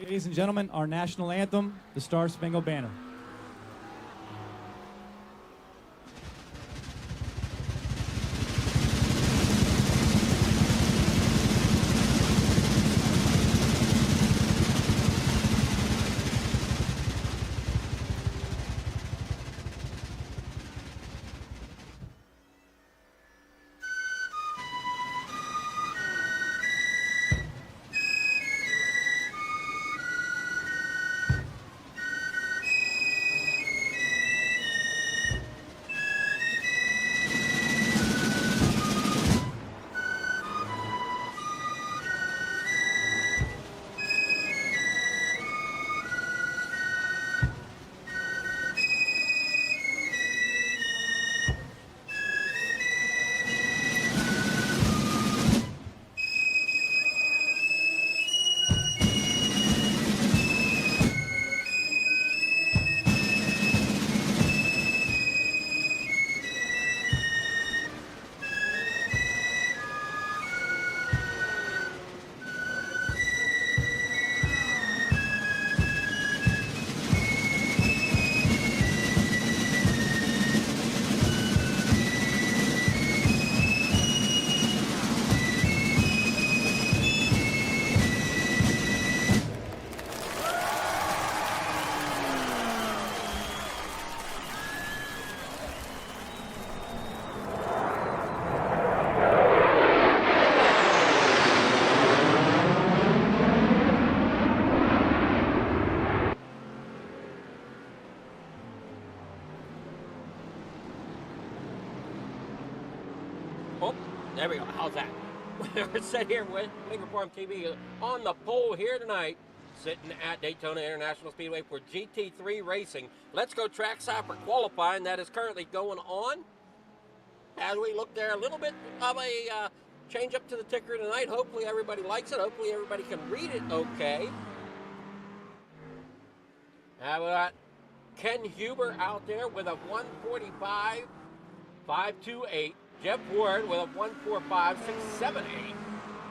Ladies and gentlemen, our national anthem, the Star Spangled Banner. Oh, there we go. How's that? We're sitting here with Wing Reform TV on the pole here tonight, sitting at Daytona International Speedway for GT3 racing. Let's go trackside for qualifying that is currently going on. As we look there, a little bit of a change up to the ticker tonight. Hopefully everybody likes it. Hopefully everybody can read it okay. Now we got Ken Huber out there with a 145.528. Jeff Ward with a 145.678.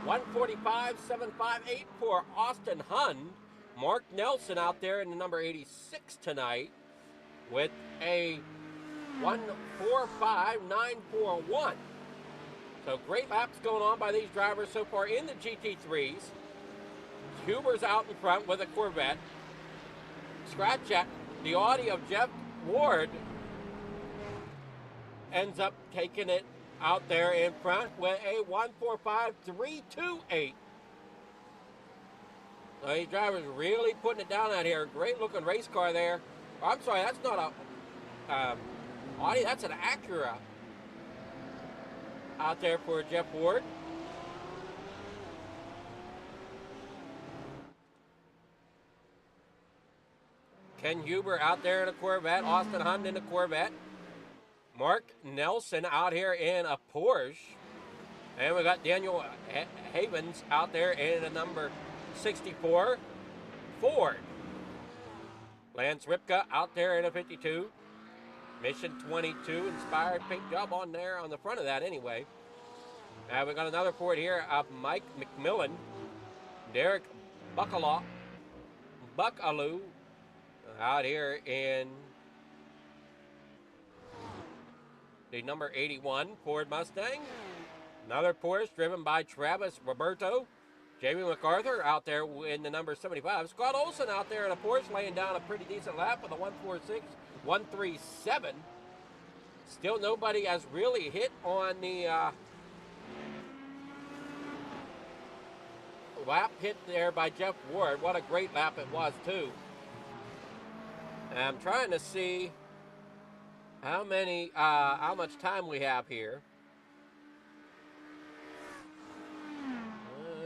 145.758 for Austin Hund. Mark Nelson out there in the number 86 tonight with a 145.941. So great laps going on by these drivers so far in the GT3s. Huber's out in front with a Corvette. Scratch at the Audi of Jeff Ward ends up taking it out there in front with a 145.328. So these drivers really putting it down out here. Great looking race car there. Oh, I'm sorry, that's not a Audi, that's an Acura out there for Jeff Ward. Ken Huber out there in a Corvette. Austin Hund in a Corvette. Mark Nelson out here in a Porsche. And we got Daniel Havens out there in a number 64 Ford. Lance Ripka out there in a 52. Mission 22 inspired paint job on there on the front of that anyway. Now we got another Ford here of Mike McMillan. Derek Buckaloo out here in the number 81 Ford Mustang. Another Porsche driven by Travis Roberto. Jamie MacArthur out there in the number 75. Scott Olson out there in a Porsche laying down a pretty decent lap with a 146.137. Still nobody has really hit on the lap hit there by Jeff Ward. What a great lap it was too. And I'm trying to see how much time we have here.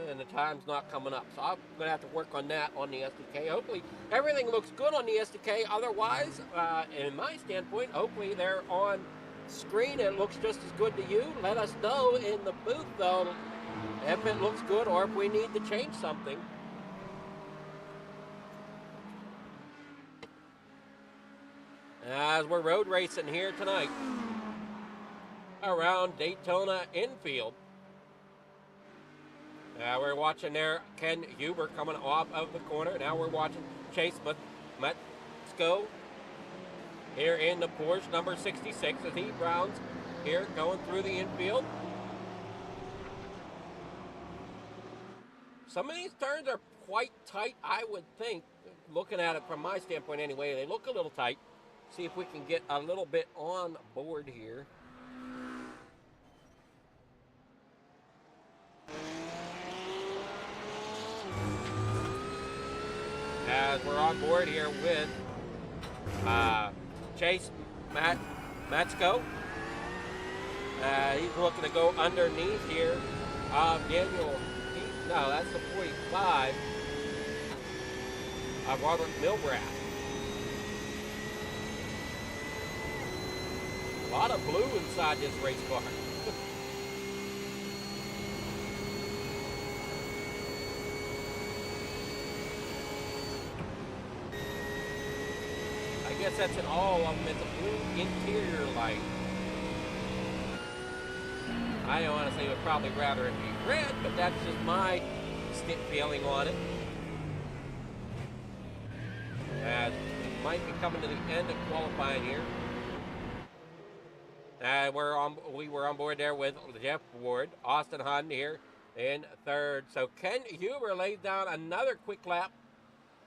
And the time's not coming up. So I'm going to have to work on that on the SDK. Hopefully everything looks good on the SDK. Otherwise, in my standpoint, hopefully they're on screen. It looks just as good to you. Let us know in the booth, though, if it looks good or if we need to change something. As we're road racing here tonight around Daytona infield. We're watching there Ken Huber coming off of the corner. Now we're watching Chase Metzko here in the Porsche number 66 as he rounds here going through the infield. Some of these turns are quite tight, I would think. Looking at it from my standpoint anyway, they look a little tight. See if we can get a little bit on board here. As we're on board here with Chase Metzko. He's looking to go underneath here. Daniel, no, that's the 45 of Robert Milbrath. A lot of blue inside this race car. I guess that's in all of them. It's a blue interior light. I honestly would probably rather it be red, but that's just my feeling on it. As we might be coming to the end of qualifying here. We were on board there with Jeff Ward, Austin Hunt here in third. So Ken Huber lays down another quick lap,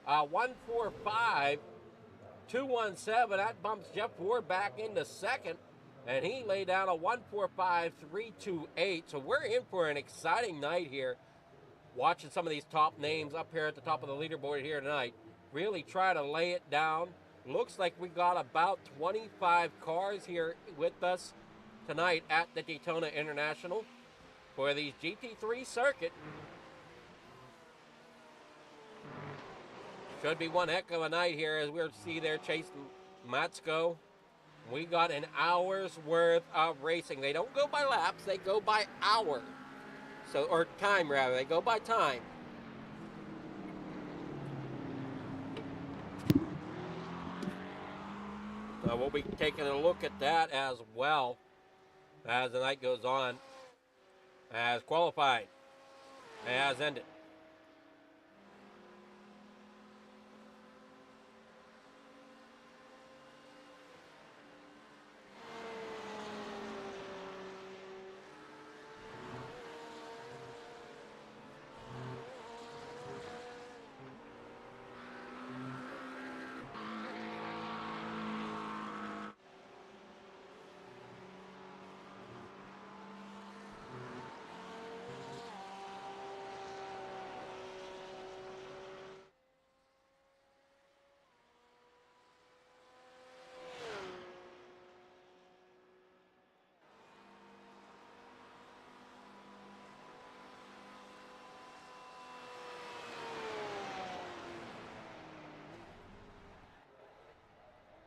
1:45. 2:17, that bumps Jeff Ward back into second, and he laid down a 1:45.328. So we're in for an exciting night here, watching some of these top names up here at the top of the leaderboard here tonight really try to lay it down. Looks like we got about 25 cars here with us tonight at the Daytona International for the GT3 circuit. Should be one heck of a night here, as we'll see there Chase Metzko. We got an hour's worth of racing. They don't go by laps, they go by hour. So, or time rather, they go by time. So we'll be taking a look at that as well as the night goes on. As qualified has ended.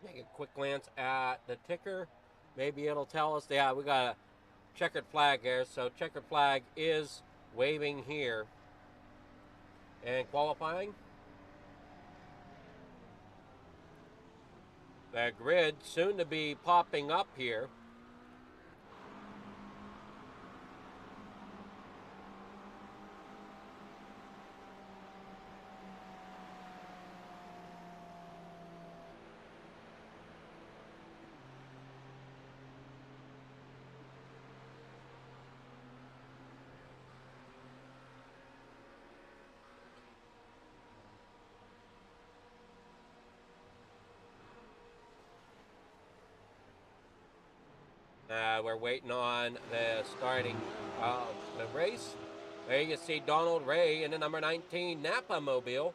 Take a quick glance at the ticker. Maybe it'll tell us. Yeah, we got a checkered flag here. So checkered flag is waving here. And qualifying. The grid soon to be popping up here. We're waiting on the starting of the race. There you can see Donald Ray in the number 19 Napa Mobile.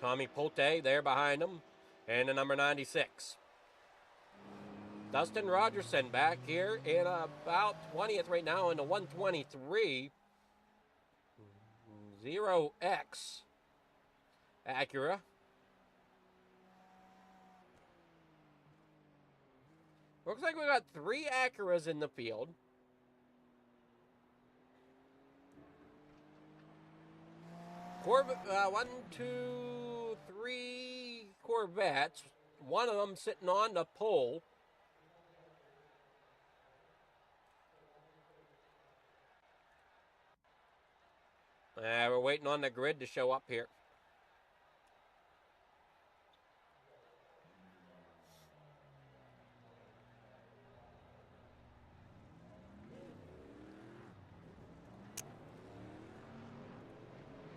Tommy Polte there behind him in the number 96. Dustin Rogerson back here in about 20th right now in the 123. 0X Acura. Looks like we got 3 Acuras in the field. Corvette, 1, 2, 3 Corvettes. One of them sitting on the pole. We're waiting on the grid to show up here.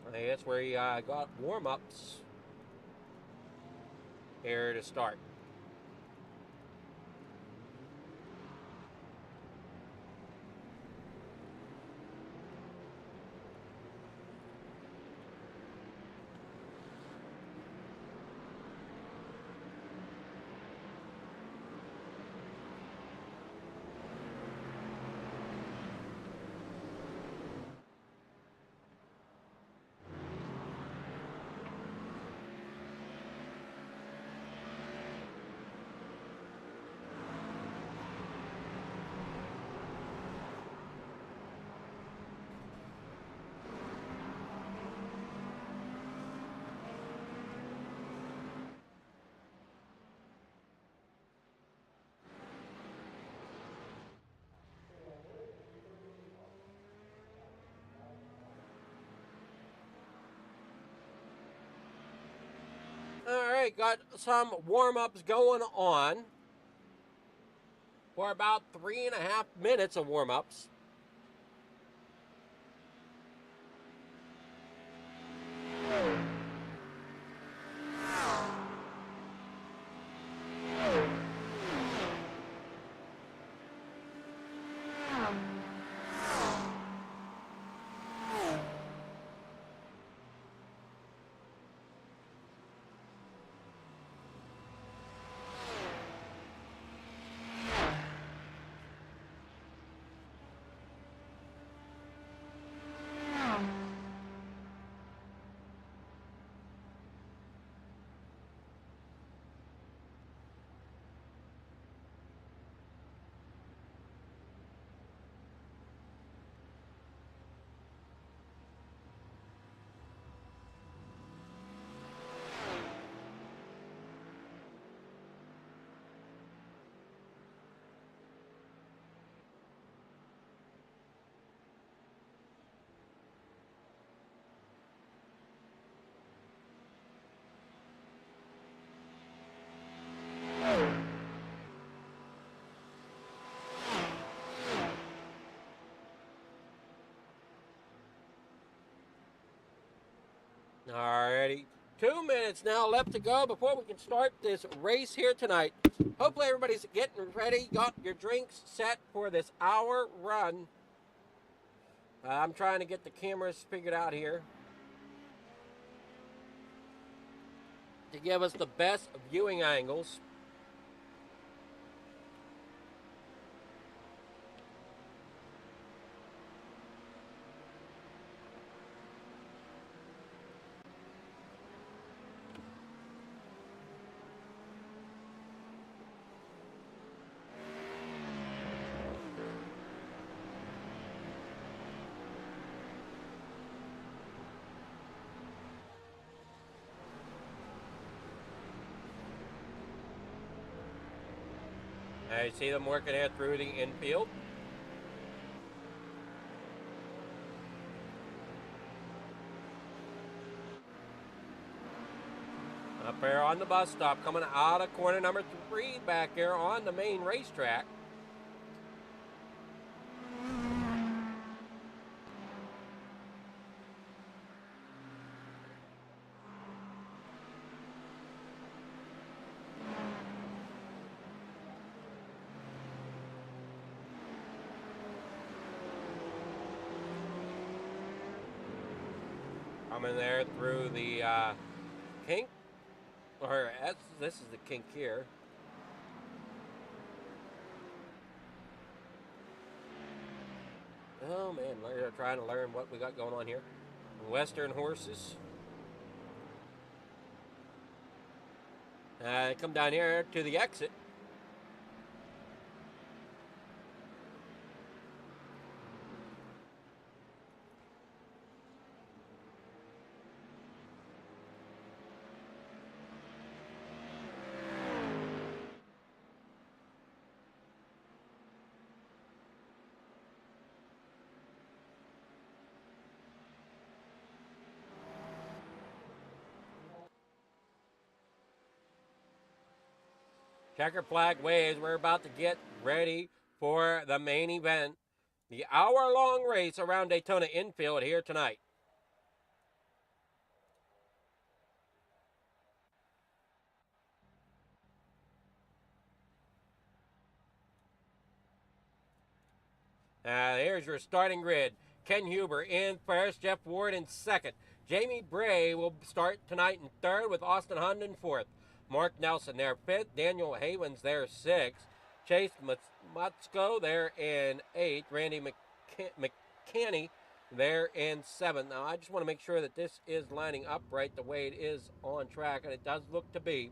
I think that's where he got warm-ups here to start. All right, got some warm-ups going on for about 3.5 minutes of warm-ups. Alrighty, 2 minutes now left to go before we can start this race here tonight. Hopefully everybody's getting ready, got your drinks set for this hour run. I'm trying to get the cameras figured out here to give us the best viewing angles. I see them working here through the infield. Up there on the bus stop, coming out of corner number 3 back here on the main racetrack. Coming there through the kink, or this is the kink here. Oh man, we're trying to learn what we got going on here. Western horses. Come down here to the exit. Checker flag waves. We're about to get ready for the main event. The hour-long race around Daytona infield here tonight. Here's your starting grid. Ken Huber in first, Jeff Ward in second. Jamie Bray will start tonight in third with Austin Hunt in fourth. Mark Nelson there fifth. Daniel Havens there sixth. Chase Mutzko there in eighth. Randy McCanney there in seventh. Now, I just want to make sure that this is lining up right the way it is on track, and it does look to be.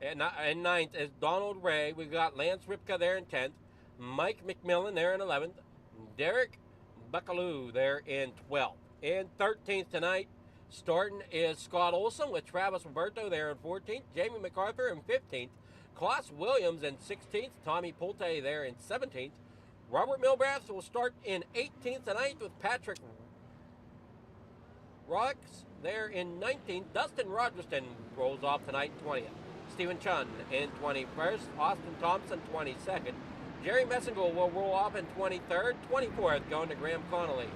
And ninth is Donald Ray. We've got Lance Ripka there in 10th. Mike McMillan there in 11th. Derek Buckaloo there in 12th. In 13th tonight, starting is Scott Olson with Travis Roberto there in 14th. Jamie MacArthur in 15th. Klaus Williams in 16th. Tommy Pulte there in 17th. Robert Milbrath will start in 18th tonight with Patrick Rocks there in 19th. Dustin Rogerston rolls off tonight 20th. Stephen Chun in 21st. Austin Thompson 22nd. Jerry Messingle will roll off in 23rd. 24th going to Graham Connolly.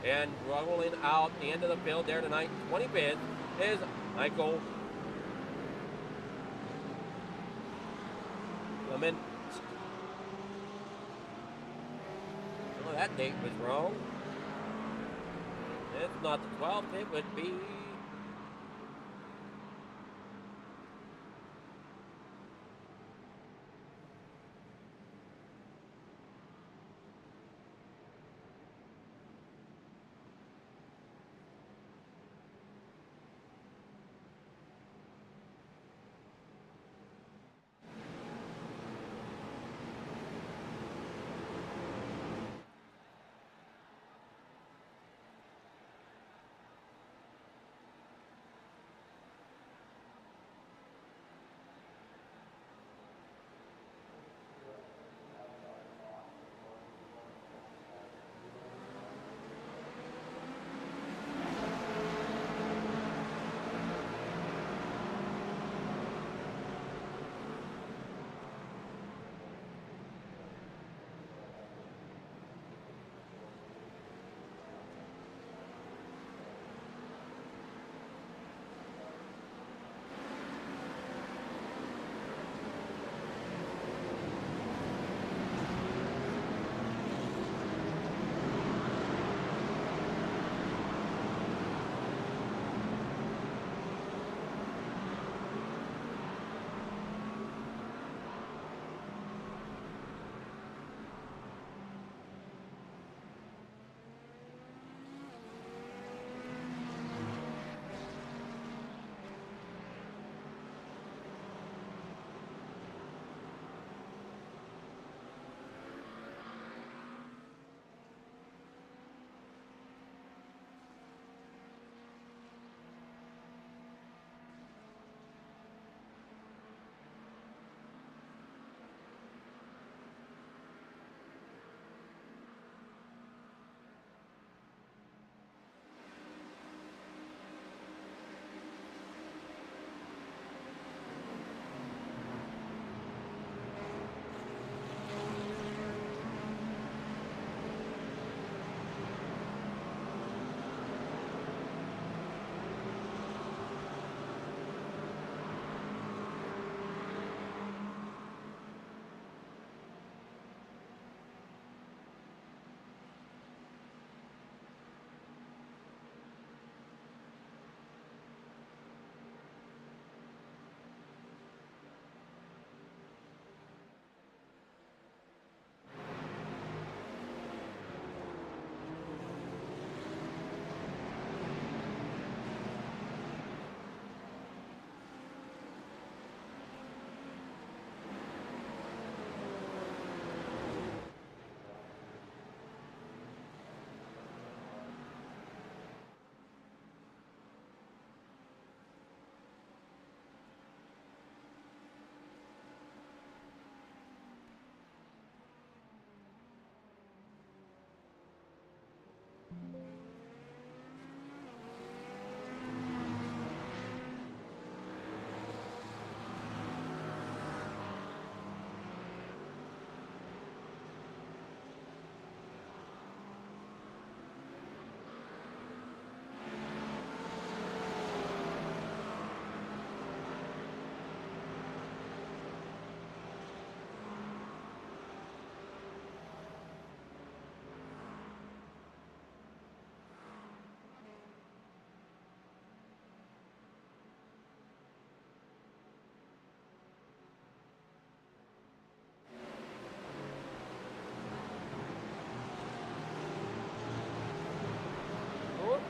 And rolling out the end of the field there tonight, 25th, is Michael Clement. Oh, that date was wrong. It's not the 12th, it would be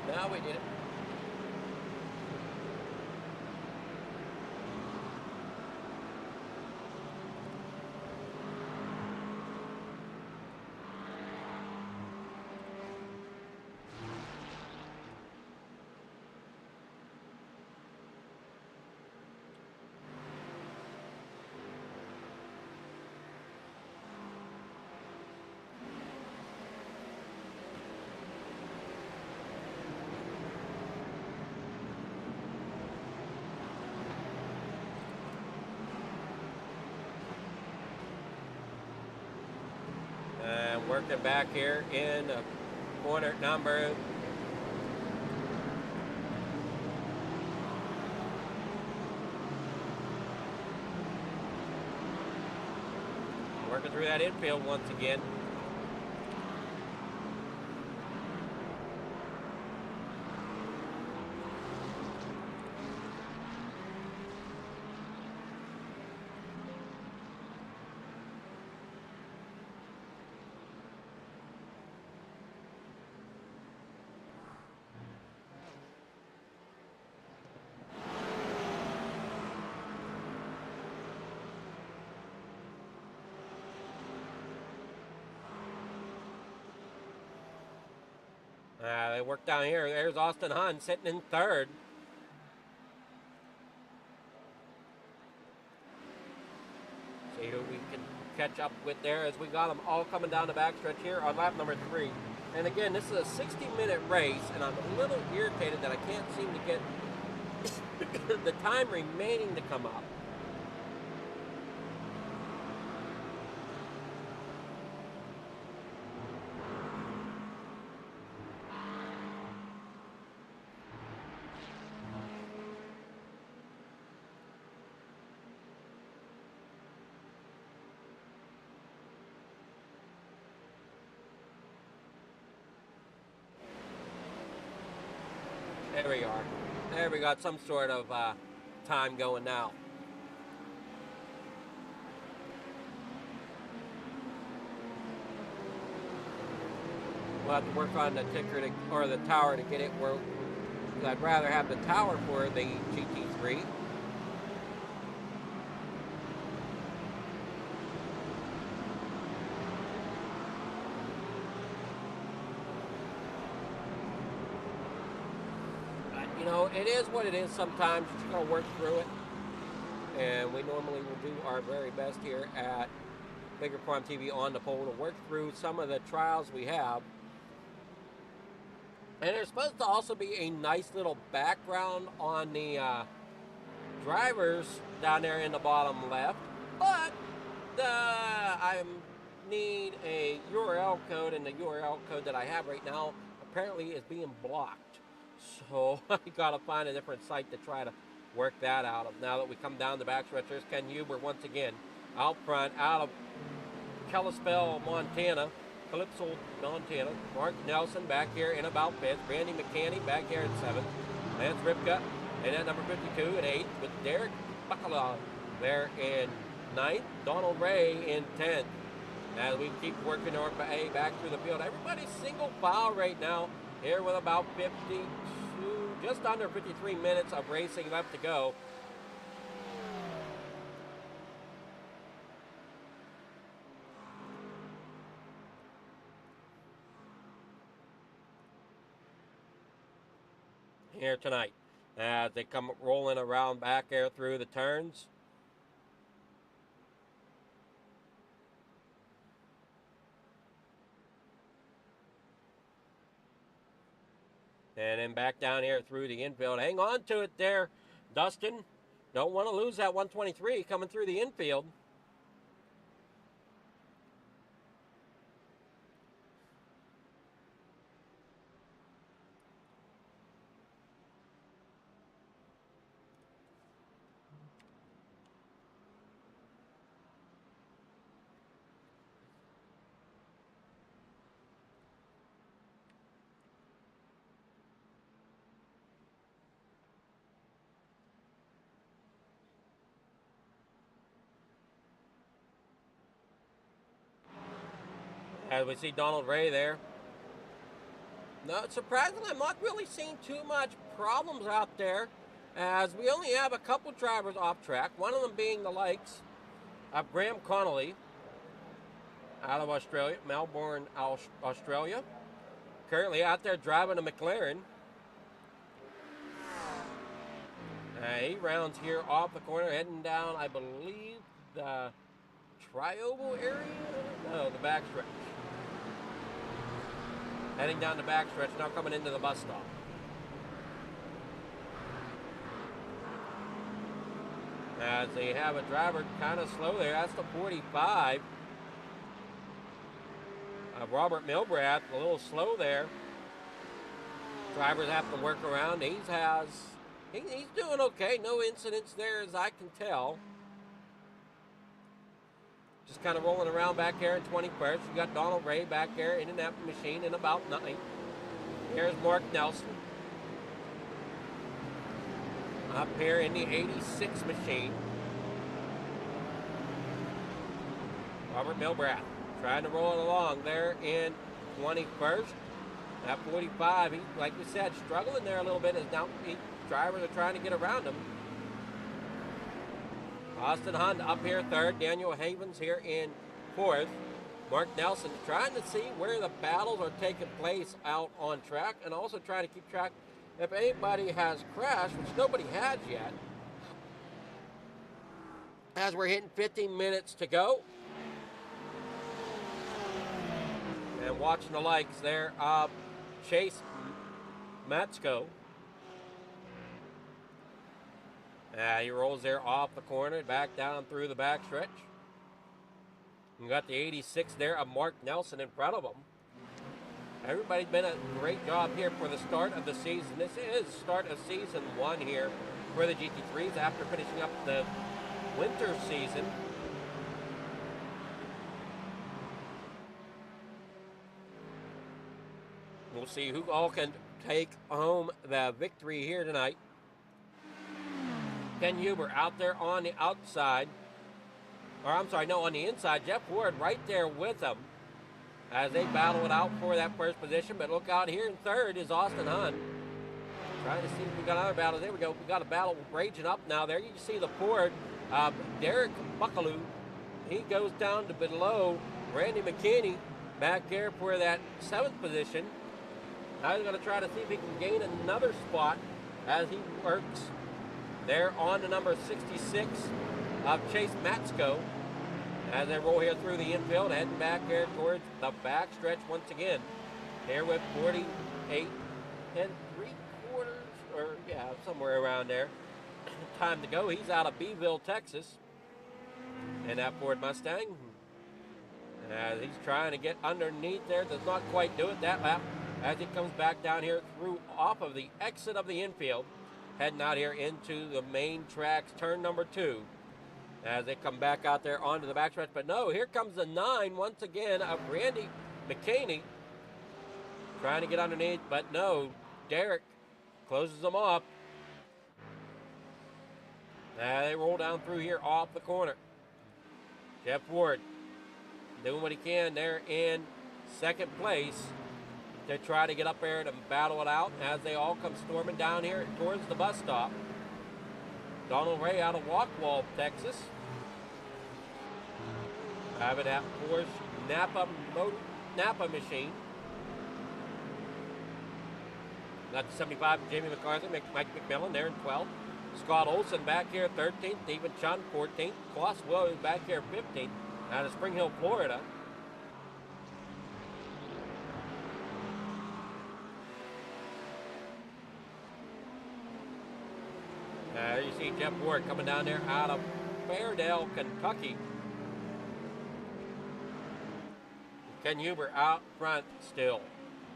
No, we did it. And working back here in corner number working through that infield once again. They work down here. There's Austin Hunt sitting in third. See who we can catch up with there as we got them all coming down the backstretch here on lap number 3. And again, this is a 60-minute race, and I'm a little irritated that I can't seem to get the time remaining to come up. There we are. There we got some sort of time going now. We'll have to work on the ticker or the tower to get it where I'd rather have the tower for the GT3. You know, it is what it is sometimes. You're just going to work through it. And we normally will do our very best here at Bigger Farm TV on the pole to work through some of the trials we have. And there's supposed to also be a nice little background on the drivers down there in the bottom left. But I need a URL code, and the URL code that I have right now apparently is being blocked. So I gotta find a different site to try to work that out of. Now that we come down the backstretch, there's Ken Huber once again out front, out of Kalispell, Montana. Calypso, Montana. Mark Nelson back here in about 5th. Randy McCanny back here at 7th. Lance Ripka in at number 52 at 8th, with Derek Bacala there in 9th. Donald Ray in 10th. As we keep working our way back through the field. Everybody's single file right now here with about 52, just under 53 minutes of racing left to go. Here tonight as they come rolling around back there through the turns. And then back down here through the infield. Hang on to it there, Dustin. Don't want to lose that 123 coming through the infield. As we see Donald Ray there. No, surprisingly, I'm not really seeing too much problems out there, as we only have a couple drivers off track, one of them being the likes of Graham Connolly out of Australia, Melbourne, Australia. Currently out there driving a McLaren. He rounds here off the corner, heading down, I believe, the Trioval area? No, the backstretch. Heading down the backstretch, now coming into the bus stop. As they have a driver kind of slow there, that's the 45. Robert Milbrath, a little slow there. Drivers have to work around. He's doing okay. No incidents there as I can tell. Just kind of rolling around back there in 21st. You got Donald Ray back there in and out the machine in about 9. Here's Mark Nelson. Up here in the 86 machine. Robert Milbrath trying to roll it along there in 21st. At 45, he, like we said, struggling there a little bit as now drivers are trying to get around him. Austin Hunt up here 3rd. Daniel Havens here in 4th. Mark Nelson trying to see where the battles are taking place out on track, and also trying to keep track if anybody has crashed, which nobody has yet. As we're hitting 15 minutes to go. And watching the likes there of Chase Matsko. He rolls there off the corner, back down through the backstretch. You got the 86 there of Mark Nelson in front of him. Everybody's been a great job here for the start of the season. This is start of season 1 here for the GT3s after finishing up the winter season. We'll see who all can take home the victory here tonight. Ken Huber out there on the outside. Or I'm sorry, no, on the inside. Jeff Ward right there with them as they battle it out for that first position. But look out here in 3rd is Austin Hunt. Trying to see if we got another battle. There we go. We got a battle raging up now there. You can see the Ford. Derek Buckaloo. He goes down to below Randy McKinney back there for that 7th position. Now he's going to try to see if he can gain another spot as he works there on the number 66 of Chase Matsko. As they roll here through the infield, heading back here towards the back stretch once again. Here with 48 and 3/4, or yeah, somewhere around there. Time to go. He's out of Beeville, Texas. And that Ford Mustang. As he's trying to get underneath there, does not quite do it that lap. As he comes back down here through off of the exit of the infield, heading out here into the main tracks, turn number 2. As they come back out there onto the backstretch. But no, here comes the 9 once again of Randy McKinney. Trying to get underneath, but no, Derek closes them off. They roll down through here off the corner. Jeff Ward doing what he can there in 2nd place to try to get up there to battle it out as they all come storming down here towards the bus stop. Donald Ray out of Walkwall, Texas. Driving that Porsche Napa machine. Got the 75, Jamie McCarthy, Mike McMillan there in 12th. Scott Olson back here 13th, Stephen Chun 14th. Klaus Williams back here 15th out of Spring Hill, Florida. You see Jeff Ward coming down there out of Fairdale, Kentucky. Ken Huber out front still,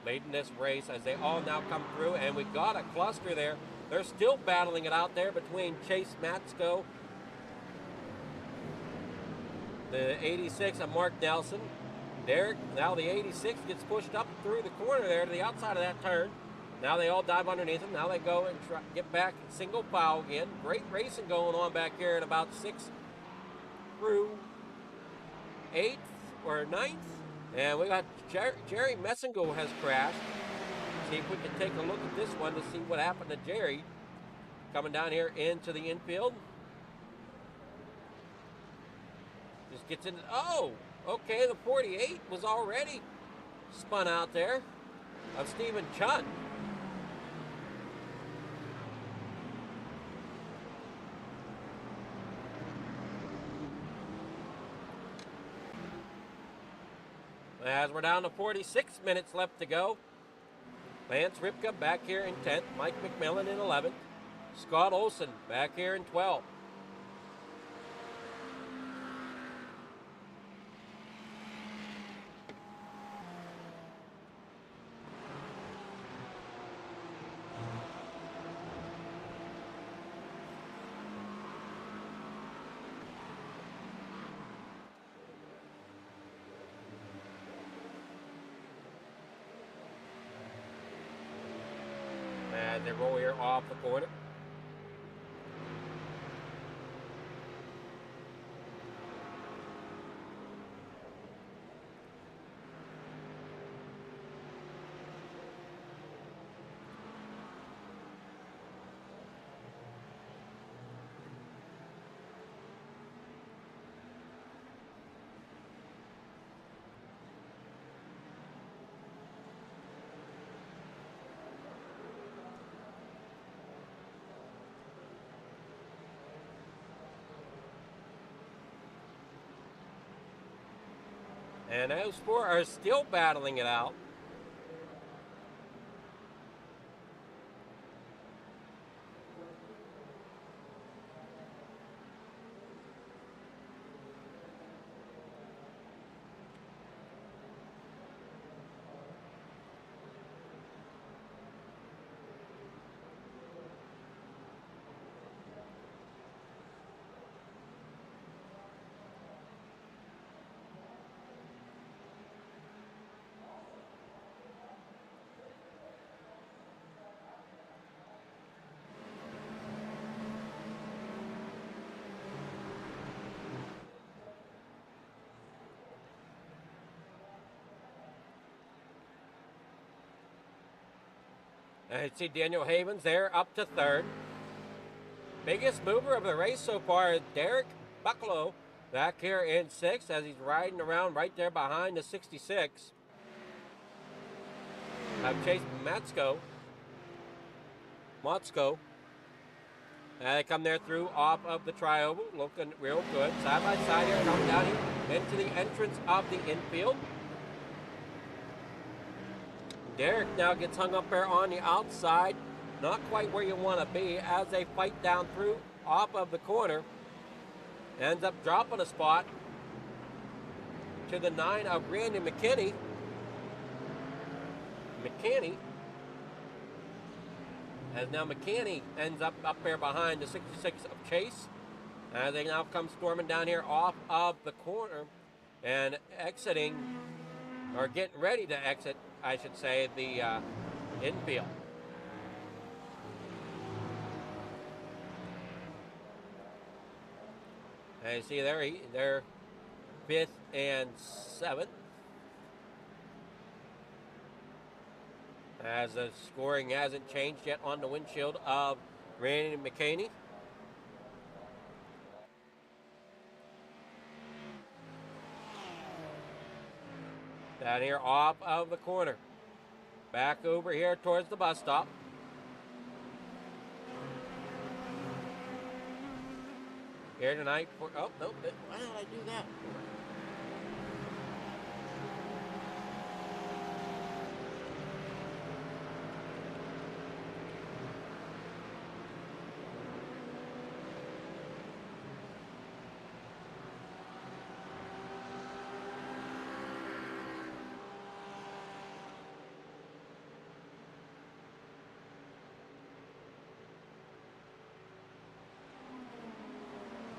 leading this race as they all now come through. And we got a cluster there. They're still battling it out there between Chase Matsko, the 86 of Mark Nelson. Derek, now the 86 gets pushed up through the corner there to the outside of that turn. Now they all dive underneath him. Now they go and try, get back in single file again. Great racing going on back here at about 6th through 8th or 9th. And we got Jerry Messingo has crashed. See if we can take a look at this one to see what happened to Jerry coming down here into the infield. Just gets in. Oh, okay. The 48 was already spun out there of Stephen Chun. As we're down to 46 minutes left to go. Lance Ripka back here in 10th. Mike McMillan in 11th. Scott Olson back here in 12th. As they roll here off the corner. And those four are still battling it out. And you see Daniel Havens there up to third. Biggest mover of the race so far is Derek Bucklow back here in sixth as he's riding around right there behind the 66. I've chased Motzko. And they come there through off of the tri-oval, looking real good. Side by side here, coming down here into the entrance of the infield. Derek now gets hung up there on the outside, not quite where you want to be as they fight down through off of the corner. Ends up dropping a spot to the 9 of Randy McKinney. As now McKinney ends up there behind the 66 of Chase. As they now come storming down here off of the corner and exiting, or getting ready to exit, I should say, the infield. And you see there, they're 5th and 7th. As the scoring hasn't changed yet on the windshield of Randy McKinney. Down here off of the corner. Back over here towards the bus stop. Here tonight for, oh, no, why did I do that?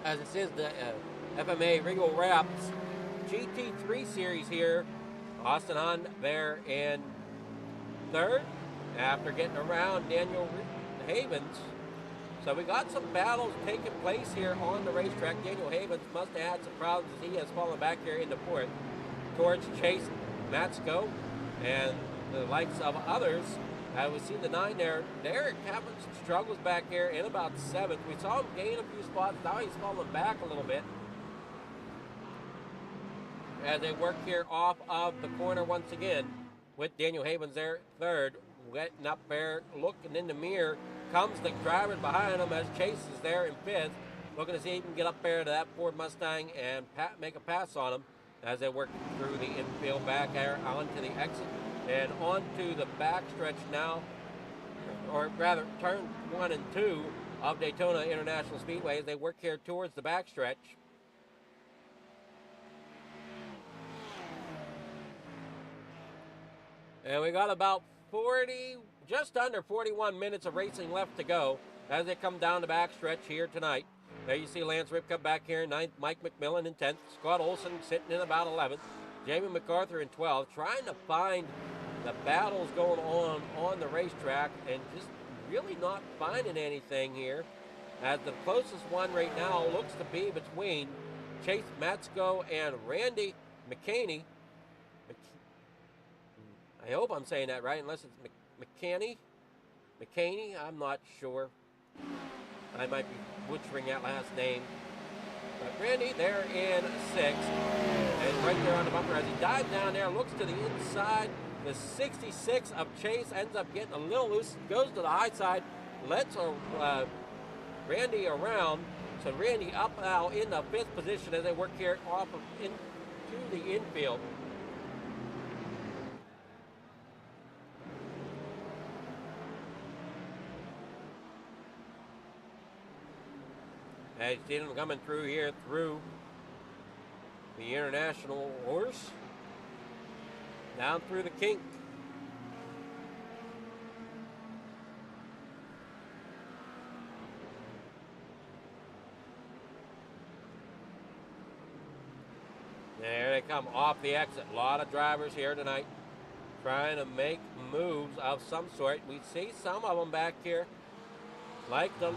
As it says, the FMA Regal Wrapz GT3 series here. Austin Hunt there in third after getting around Daniel Havens. So we got some battles taking place here on the racetrack. Daniel Havens must have had some problems as he has fallen back here in the fourth towards Chase Motzko and the likes of others We see the 9 there. Derek having some struggles back here in about 7th. We saw him gain a few spots. Now he's falling back a little bit. As they work here off of the corner once again with Daniel Havens there 3rd. Getting up there, looking in the mirror. Comes the driver behind him as Chase is there in 5th. Looking to see if he can get up there to that Ford Mustang and make a pass on him as they work through the infield back there onto the exit and onto the backstretch now, or rather turn 1 and 2 of Daytona International Speedway as they work here towards the backstretch. And we got about 40, just under 41 minutes of racing left to go as they come down the backstretch here tonight. There you see Lance Ripka back here in 9th, Mike McMillan in 10th, Scott Olson sitting in about 11th, Jamie MacArthur in 12th, trying to find the battles going on the racetrack and just really not finding anything here. As the closest one right now looks to be between Chase Matsko and Randy McCaney. I hope I'm saying that right, unless it's McCaney, I'm not sure. I might be butchering that last name. But Randy there in 6th. And right there on the bumper as he dives down there, looks to the inside. The 66 of Chase ends up getting a little loose, goes to the high side, lets Randy around. So Randy up now in the 5th position as they work here off of into the infield. As you see them coming through here through the International Horse, down through the kink. There they come off the exit. A lot of drivers here tonight trying to make moves of some sort. We see some of them back here, like them.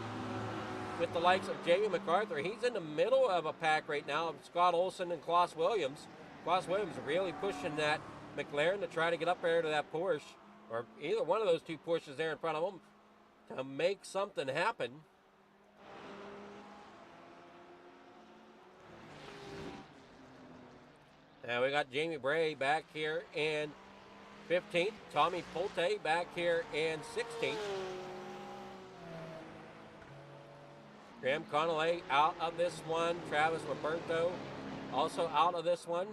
With the likes of Jamie MacArthur. He's in the middle of a pack right now of Scott Olson and Klaus Williams. Klaus Williams really pushing that McLaren to try to get up there to that Porsche, or either one of those two Porsches there in front of him, to make something happen. Now we got Jamie Bray back here in 15th. Tommy Polte back here in 16th. Graham Connolly out of this one. Travis Roberto also out of this one.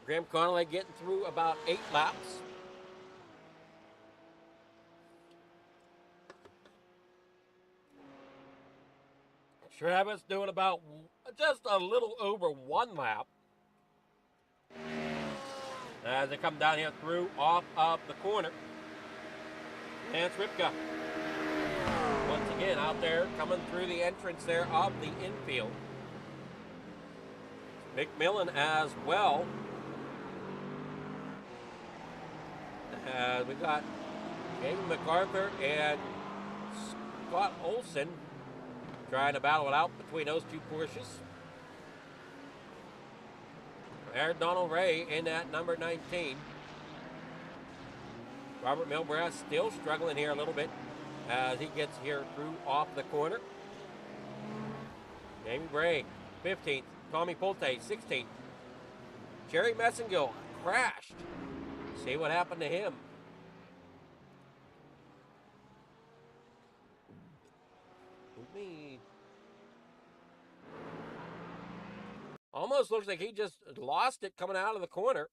Graham Connolly getting through about 8 laps. Travis doing about just a little over 1 lap. As they come down here through off of the corner. Lance Ripka. Once again, out there, coming through the entrance there of the infield. McMillan as well. We got Jamie MacArthur and Scott Olson trying to battle it out between those two Porsches. There's Donald Ray in at number 19. Robert Milbrass still struggling here a little bit as he gets here through off the corner. Jamie Bray, 15th. Tommy Polte, 16th. Jerry Messengill crashed. See what happened to him. Almost looks like he just lost it coming out of the corner.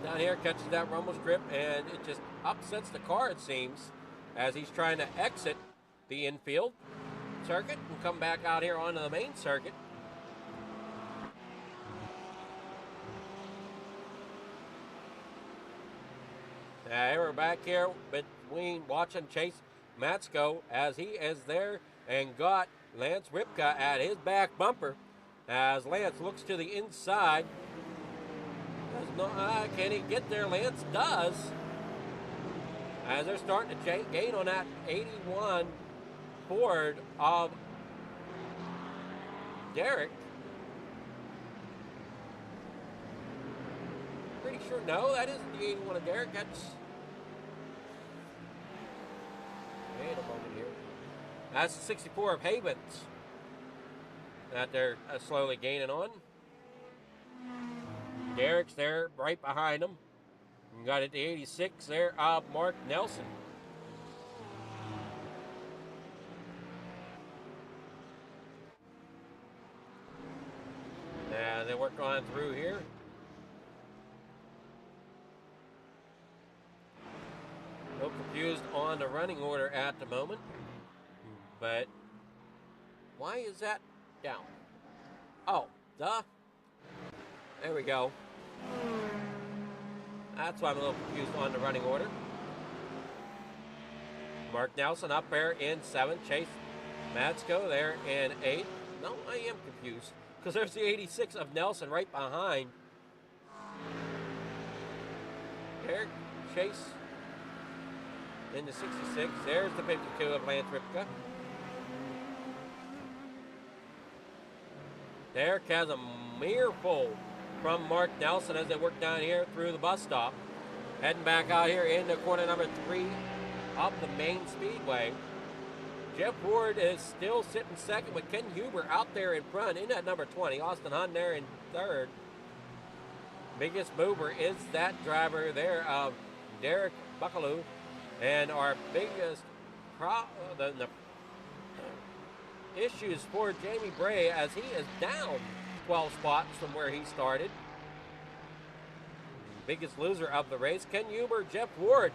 Down here, catches that rumble strip, and it just upsets the car, it seems, as he's trying to exit the infield circuit and come back out here onto the main circuit. Now, we're back here between watching Chase Matsko as he is there and got Lance Ripka at his back bumper as Lance looks to the inside. Can he get there? Lance does. As they're starting to gain on that 81 Ford of Derek. pretty sure. No, that isn't the 81 of Derek. That's. Wait a moment here. That's the 64 of Havens that they're slowly gaining on. Derek's there right behind him. You got it the 86 there of Mark Nelson. And they work on through here. A little confused on the running order at the moment. But why is that down? Oh, duh. There we go. That's why I'm a little confused on the running order. Mark Nelson up there in 7th. Chase Matsko there in 8th. No, I am confused because there's the 86 of Nelson right behind. Derek Chase in the 66. There's the 52 of Lance Ripka. Derek has a mere pull from Mark Nelson as they work down here through the bus stop. Heading back out here into corner number 3 up the main speedway. Jeff Ward is still sitting second with Ken Huber out there in front in that number 20. Austin Hunt there in 3rd. Biggest mover is that driver there of Derek Buckaloo. And our biggest the issues for Jamie Bray as he is down 12 spots from where he started. Biggest loser of the race, Ken Huber, Jeff Ward.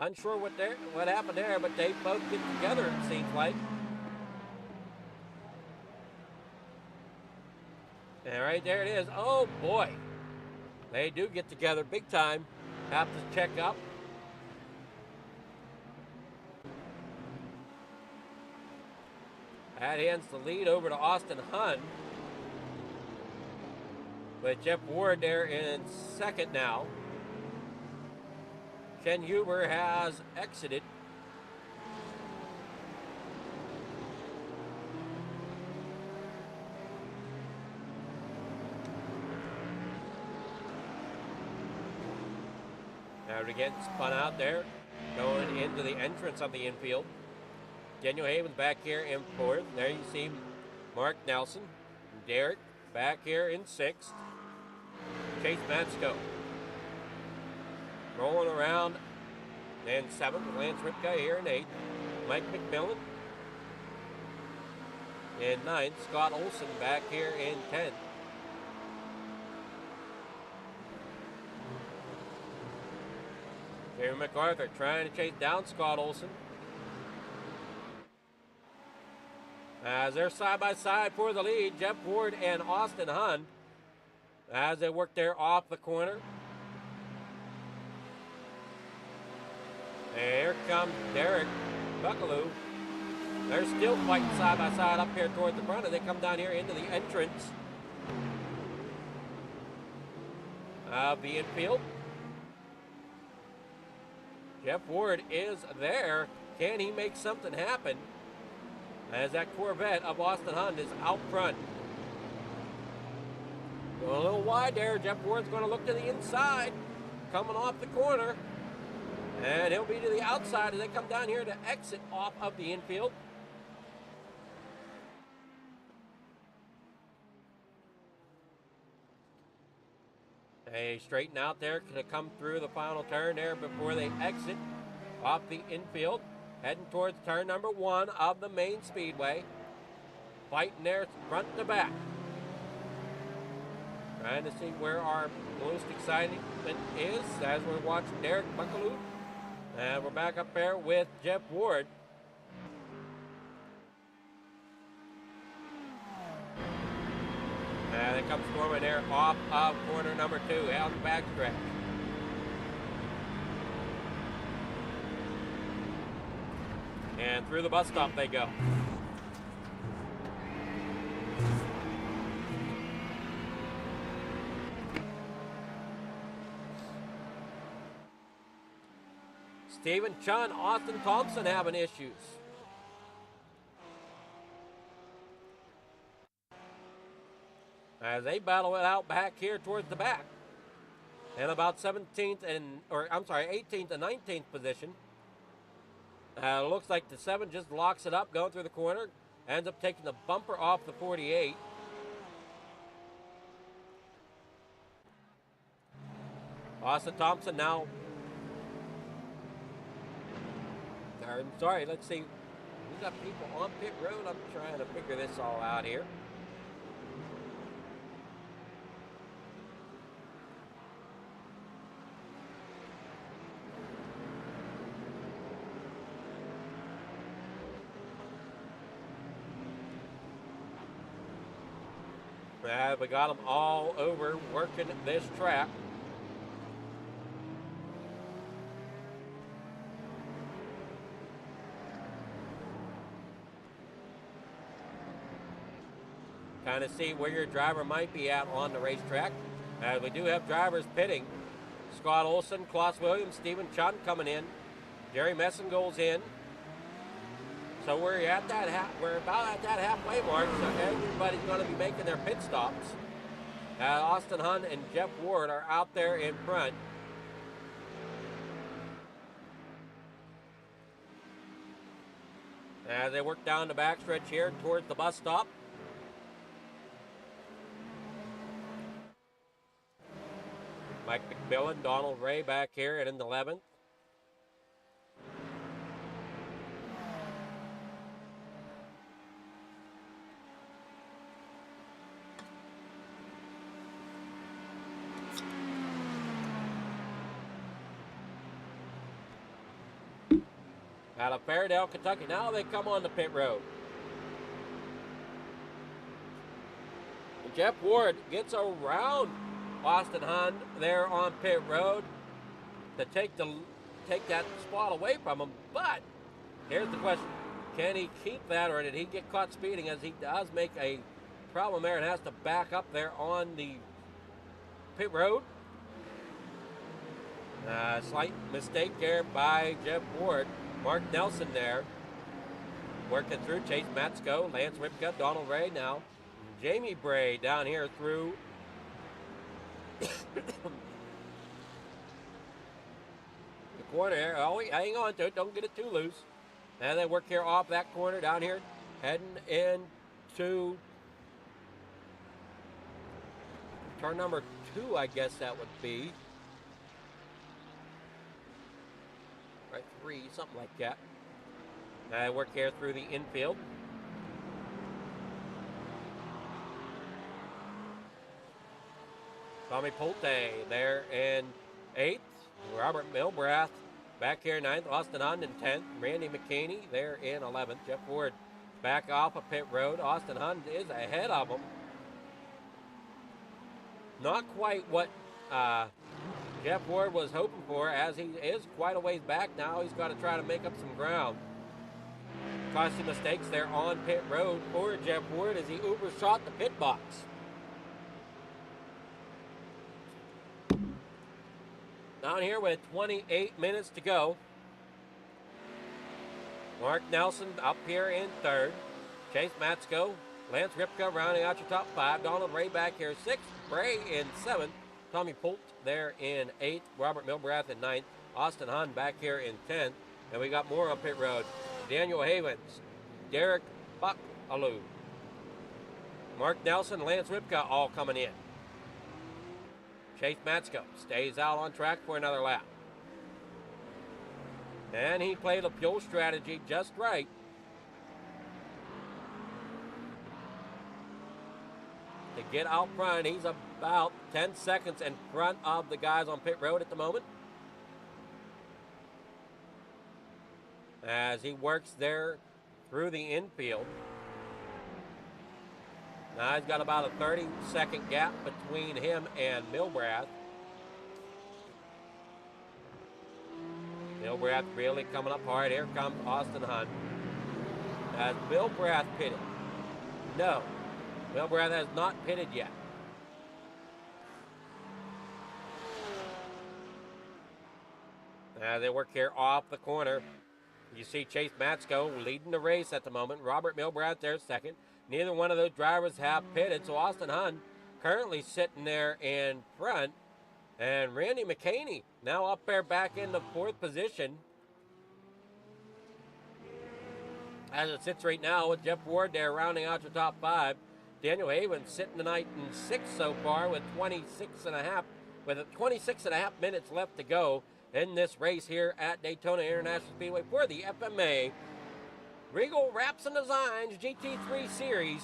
Unsure what happened there, but they both get together, it seems like. And right there it is. Oh boy. They do get together big time. Have to check up. That hands the lead over to Austin Hunt. With Jeff Ward there in 2nd now. Ken Huber has exited. Now again, spun out there, going into the entrance of the infield. Daniel Havens back here in 4th. There you see Mark Nelson. Derek back here in 6th. Chase Matsko rolling around in 7th. Lance Ripka here in 8th. Mike McMillan in 9th. Scott Olson back here in 10th. Jerry MacArthur trying to chase down Scott Olson. As they're side by side for the lead, Jeff Ward and Austin Hunt as they work there off the corner. And here comes Derek Buckaloo. They're still fighting side by side up here towards the front as they come down here into the entrance of the infield. Jeff Ward is there. Can he make something happen? As that Corvette of Austin Hunt is out front. Going a little wide there. Jeff Ward's going to look to the inside. Coming off the corner. And he'll be to the outside as they come down here to exit off of the infield. They straighten out there to come through the final turn there before they exit off the infield. Heading towards turn number 1 of the main speedway. Fighting there front to back. Trying to see where our most excitement is as we're watching Derek Buckaloo. And we're back up there with Jeff Ward. And it comes storming there off of corner number 2 out the backstretch. And through the bus stop they go. Stephen Chun, Austin Thompson having issues. as they battle it out back here towards the back. And about 18th and 19th position. Looks like the 7 just locks it up, going through the corner. Ends up taking the bumper off the 48. Austin Thompson now. Let's see. We got people on pit road. I'm trying to figure this all out here. We got them all over working this track. Kind of see where your driver might be at on the racetrack. We do have drivers pitting. Scott Olson, Klaus Williams, Stephen Chun coming in. Jerry Messingall's in. So we're about at that halfway mark. So everybody's going to be making their pit stops. Austin Hunt and Jeff Ward are out there in front. As they work down the backstretch here towards the bus stop. Mike McMillan, Donald Ray back here and in the 11th. Out of Fairdale, Kentucky. Now they come on the pit road. And Jeff Ward gets around Austin Hunt there on pit road to take that spot away from him. But here's the question. Can he keep that, or did he get caught speeding, as he does make a problem there and has to back up there on the pit road? Slight mistake there by Jeff Ward. Mark Nelson there working through. Chase Matsko, Lance Ripka, Donald Ray now. Jamie Bray down here through the corner here. Oh, hang on to it. Don't get it too loose. And they work here off that corner down here, heading into turn number 2, I guess that would be. Right, 3, something like that. I work here through the infield. Tommy Pulte there in 8th. Robert Milbrath back here 9th. Austin Hunt in 10th. Randy McKinney there in 11th. Jeff Ward back off of pit road. Austin Hunt is ahead of him. Not quite what Jeff Ward was hoping for, as he is quite a ways back now. He's got to try to make up some ground. Costly mistakes there on pit road for Jeff Ward as he overshot the pit box. Down here with 28 minutes to go. Mark Nelson up here in 3rd. Chase Matsko, Lance Ripka rounding out your top 5. Donald Ray back here 6th. Bray in 7th. Tommy Pult there in 8th. Robert Milbrath in 9th. Austin Hunt back here in 10th. And we got more on pit road. Daniel Havens, Derek Buckaloo, Mark Nelson, Lance Ripka all coming in. Chase Matsko stays out on track for another lap. And he played a fuel strategy just right. To get out front, he's about 10 seconds in front of the guys on pit road at the moment. As he works there through the infield. Now he's got about a 30-second gap between him and Milbrath. Milbrath really coming up hard. Here comes Austin Hunt. Has Milbrath pitted? No. Milbrath has not pitted yet. They work here off the corner. You see Chase Matsko leading the race at the moment. Robert Milbrath there 2nd. Neither one of those drivers have pitted, so Austin Hunt currently sitting there in front. And Randy McCaney now up there back in the 4th position. As it sits right now with Jeff Ward there rounding out your top 5. Daniel Havens sitting tonight in 6th so far with 26 and a half minutes left to go in this race here at Daytona International Speedway for the FMA Regal Wrapz and Designs GT3 Series.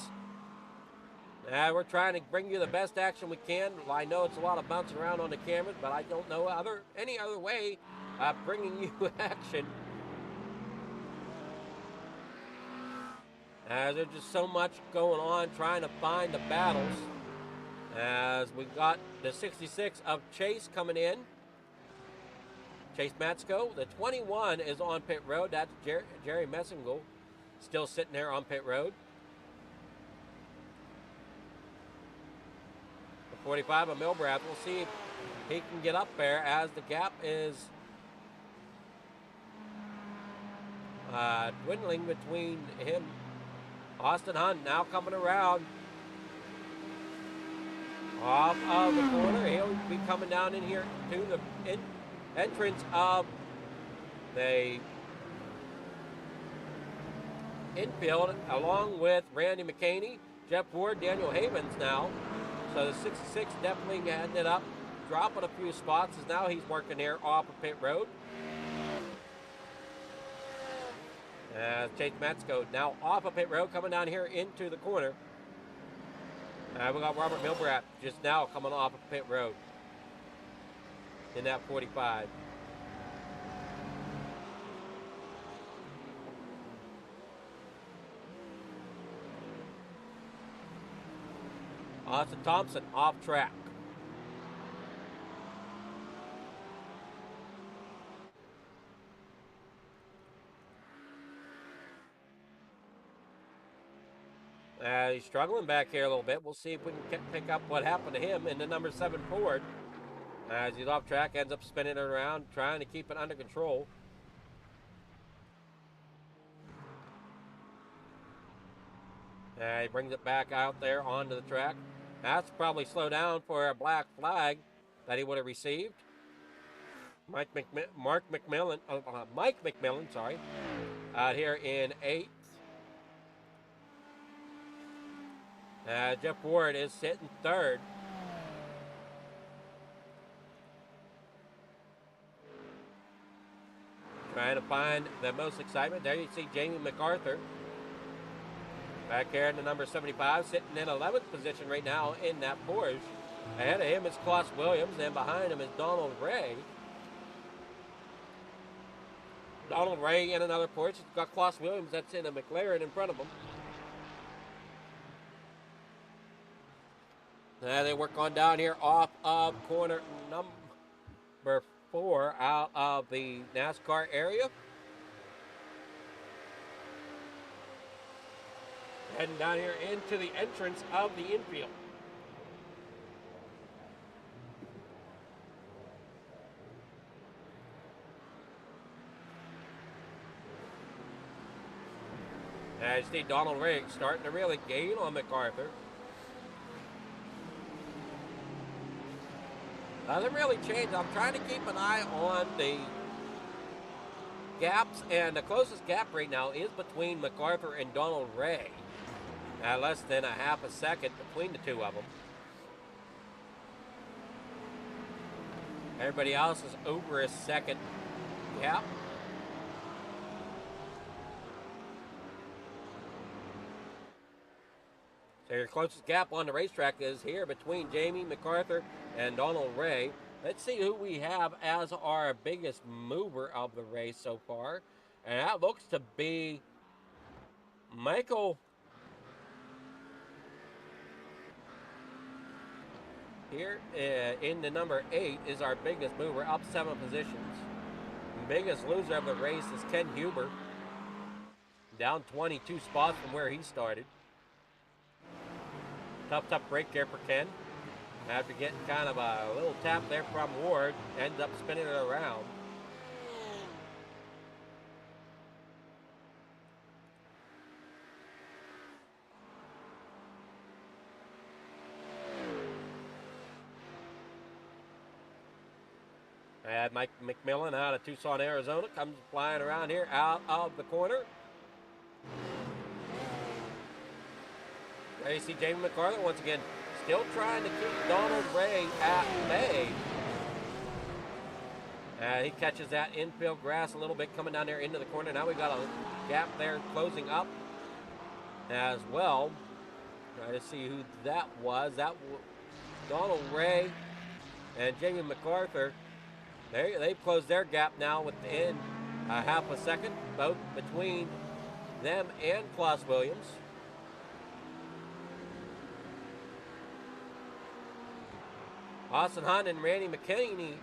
We're trying to bring you the best action we can. I know it's a lot of bouncing around on the cameras, but I don't know any other way of bringing you action. As there's just so much going on trying to find the battles. As we got the 66 of Chase coming in. Chase Matsko. The 21 is on pit road. That's Jerry Messingle still sitting there on pit road. The 45 of Milbrath. We'll see if he can get up there as the gap is dwindling between him. Austin Hunt now coming around off of the corner. He'll be coming down in here to the entrance of the infield along with Randy McCaney, Jeff Ward, Daniel Havens now. So the 66 definitely ended up dropping a few spots as now he's working there off of pit road. Chase Matsko now off of pit road, coming down here into the corner. We got Robert Milbrath just now coming off of pit road in that 45. Austin Thompson off track. He's struggling back here a little bit. We'll see if we can pick up what happened to him in the number 7 Ford. As he's off track, ends up spinning it around, trying to keep it under control. He brings it back out there onto the track. That's probably slow down for a black flag that he would have received. Mike McMillan, sorry, out here in 8th. Jeff Ward is sitting 3rd. Trying to find the most excitement. There you see Jamie MacArthur back here in the number 75, sitting in 11th position right now in that Porsche. Ahead of him is Klaus Williams, and behind him is Donald Ray. Donald Ray in another Porsche. He's got Klaus Williams that's in a McLaren in front of him. They work on down here off of corner number 4 out of the NASCAR area. Heading down here into the entrance of the infield. You see Donald Riggs starting to really gain on MacArthur. Doesn't really change. I'm trying to keep an eye on the gaps, and the closest gap right now is between MacArthur and Donald Ray. Less than a half a second between the two of them. Everybody else is over a second gap. So your closest gap on the racetrack is here between Jamie MacArthur and Donald Ray. Let's see who we have as our biggest mover of the race so far. And that looks to be Michael. Here in the number 8 is our biggest mover, up 7 positions. The biggest loser of the race is Ken Huber, down 22 spots from where he started. Tough break there for Ken. After getting kind of a little tap there from Ward, ends up spinning it around. Mike McMillan out of Tucson, Arizona, comes flying around here out of the corner. There you see Jamie MacArthur once again, still trying to keep Donald Ray at bay. He catches that infield grass a little bit coming down there into the corner. Now we got a gap there closing up as well. Try to see who that was. Donald Ray and Jamie MacArthur. They've closed their gap now within a half a second, both between them and Klaus Williams. Austin Hunt and Randy McKinney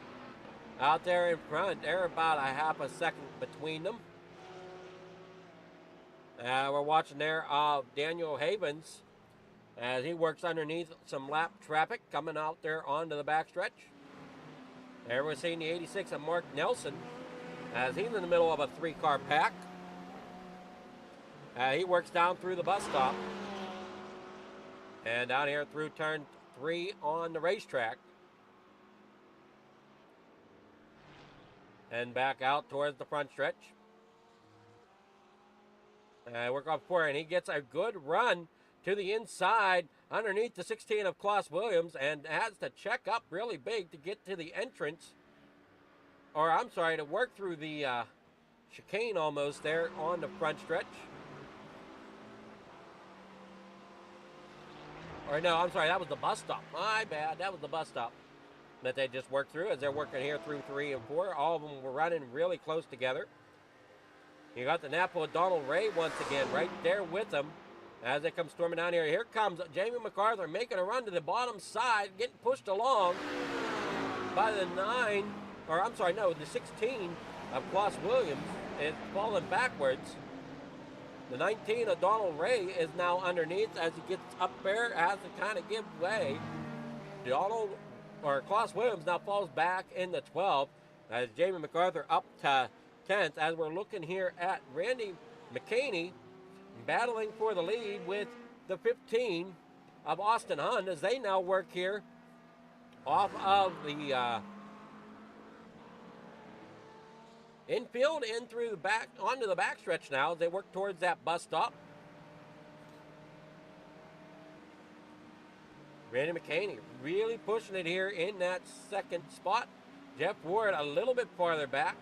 out there in front. They're about a half a second between them. We're watching there Daniel Havens as he works underneath some lap traffic coming out there onto the backstretch. There we're seeing the 86 of Mark Nelson as he's in the middle of a 3-car pack. He works down through the bus stop and down here through turn 3 on the racetrack. And back out towards the front stretch. Work off 4, and he gets a good run to the inside underneath the 16 of Klaus Williams and has to check up really big to get to the entrance. Or, I'm sorry, to work through the chicane almost there on the front stretch. Or, no, I'm sorry, that was the bus stop. My bad, that was the bus stop that they just worked through as they're working here through 3 and 4. All of them were running really close together. You got the Napa of Donald Ray once again right there with them as they come storming down here. Here comes Jamie MacArthur making a run to the bottom side, getting pushed along by the 16 of Klaus Williams is falling backwards. The 19 of Donald Ray is now underneath as he gets up there, has to kind of give way. Klaus Williams now falls back in the 12th as Jamie MacArthur up to 10th as we're looking here at Randy McKinney battling for the lead with the 15 of Austin Hunt as they now work here off of the infield in through the back onto the backstretch now as they work towards that bus stop. Randy McKinney really pushing it here in that second spot. Jeff Ward a little bit farther back.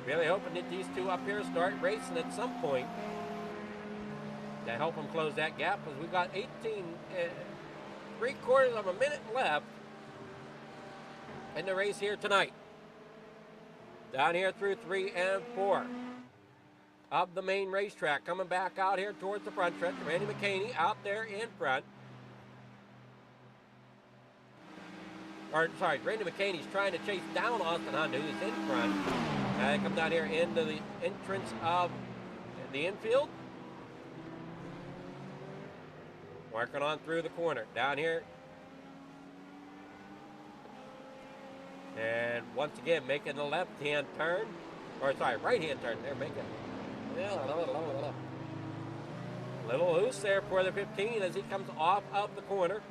Really hoping that these two up here start racing at some point to help them close that gap because we've got 3/4 of a minute left in the race here tonight. Down here through 3 and 4 of the main racetrack. Coming back out here towards the front stretch. Randy McKinney out there in front. Randy McKinney's trying to chase down Austin Hunt, who's in front. They come down here into the entrance of the infield. Working on through the corner. Down here. And once again, making the left-hand turn. Right-hand turn. They're making a little loose there for the 15 as he comes off of the corner.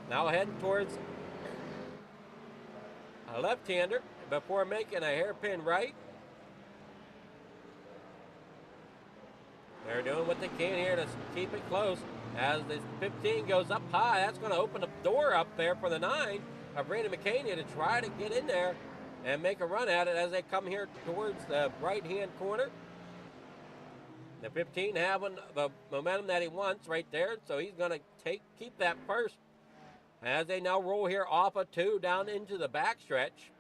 Now heading towards a left-hander before making a hairpin right. They're doing what they can here to keep it close. As the 15 goes up high, that's going to open the door up there for the 9 of Randy McKinney to try to get in there and make a run at it as they come here towards the right-hand corner. The 15 having the momentum that he wants right there, so he's going to keep that first. As they now roll here off of 2 down into the backstretch.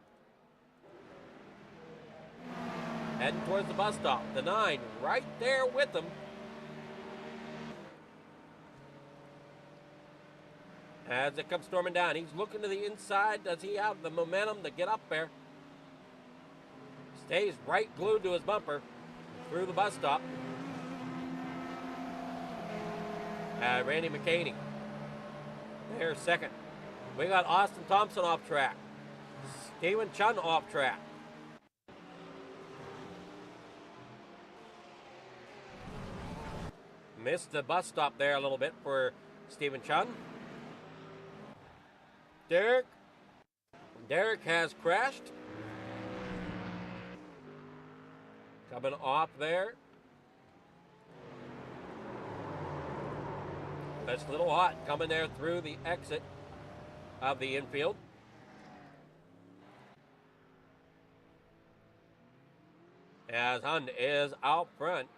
Heading towards the bus stop. The 9 right there with them. As it comes storming down, he's looking to the inside. Does he have the momentum to get up there? Stays right glued to his bumper through the bus stop. Randy McKinney. There's second. We got Austin Thompson off track. Stephen Chun off track. Missed the bus stop there a little bit for Stephen Chun. Derek has crashed Coming off there. That's a little hot coming there through the exit of the infield. As Hunt is out front.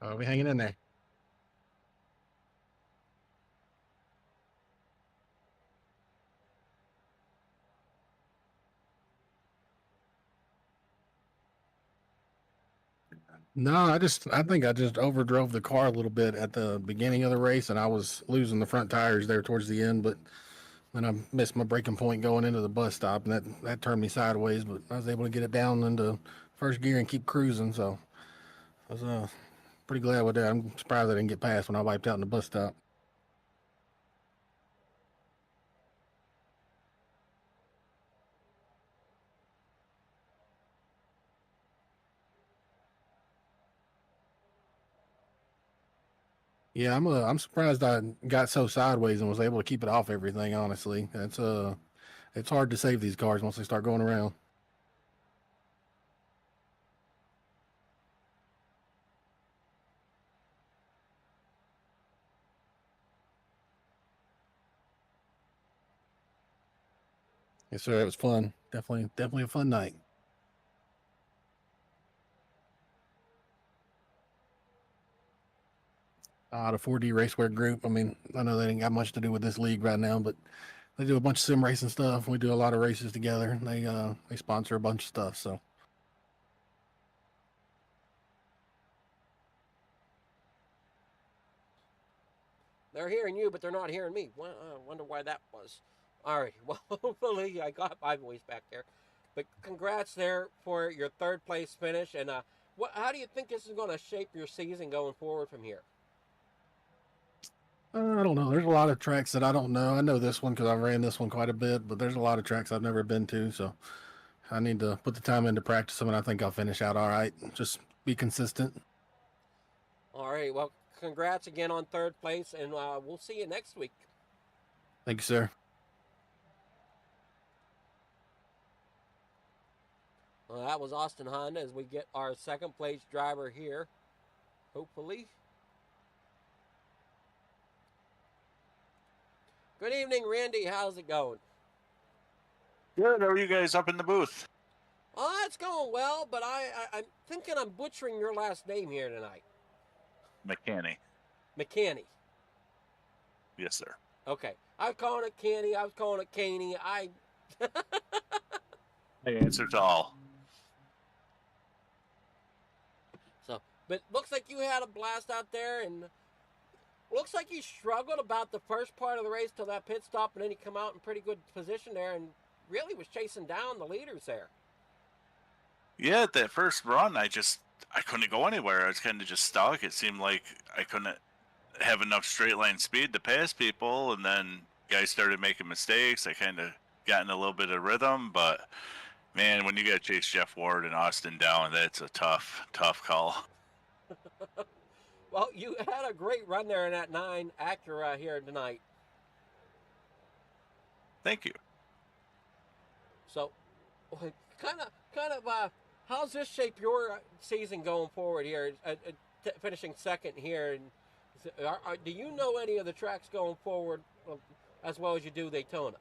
I'll be hanging in there. No, I think I just overdrove the car a little bit at the beginning of the race, and I was losing the front tires there towards the end. But then I missed my braking point going into the bus stop, and that turned me sideways. But I was able to get it down into first gear and keep cruising. So I was pretty glad with that. I'm surprised I didn't get past when I wiped out in the bus stop. Yeah, I'm surprised I got so sideways and was able to keep it off everything. Honestly, it's hard to save these cars once they start going around. Yes, sir. It was fun. Definitely a fun night. The 4D Racewear Group. I mean, I know they ain't got much to do with this league right now, but they do a bunch of sim racing stuff. We do a lot of races together. They sponsor a bunch of stuff. So They're hearing you, but they're not hearing me. Well, I wonder why that was. All right. Well, hopefully I got my voice back there. But congrats there for your third place finish. And how do you think this is going to shape your season going forward from here? I don't know. There's a lot of tracks that I don't know. I know this one because I ran this one quite a bit, but there's a lot of tracks I've never been to. So I need to put the time into practice them, and I think I'll finish out all right. Just be consistent. All right. Well, congrats again on third place, and we'll see you next week. Thank you, sir. Well, that was Austin Honda as we get our second place driver here, hopefully. Good evening, Randy. How's it going? Good. How are you guys up in the booth? Oh, it's going well, but I'm thinking I'm butchering your last name here tonight. McCanny. McCanny. Yes, sir. Okay. I was calling it Canny. I was calling it Caney. I answer to all. So, but looks like you had a blast out there, and looks like you struggled about the first part of the race till that pit stop, and then you come out in pretty good position there, and really was chasing down the leaders there. Yeah, at that first run, I couldn't go anywhere. I was kind of just stuck. It seemed like I couldn't have enough straight line speed to pass people, and then guys started making mistakes. I kind of got in a little bit of rhythm, but man, when you got to chase Jeff Ward and Austin down, that's a tough call. Well, you had a great run there in that 9 Acura here tonight. Thank you. So, kind of, how's this shape your season going forward here? Finishing second here, and do you know any of the tracks going forward as well as you do Daytona?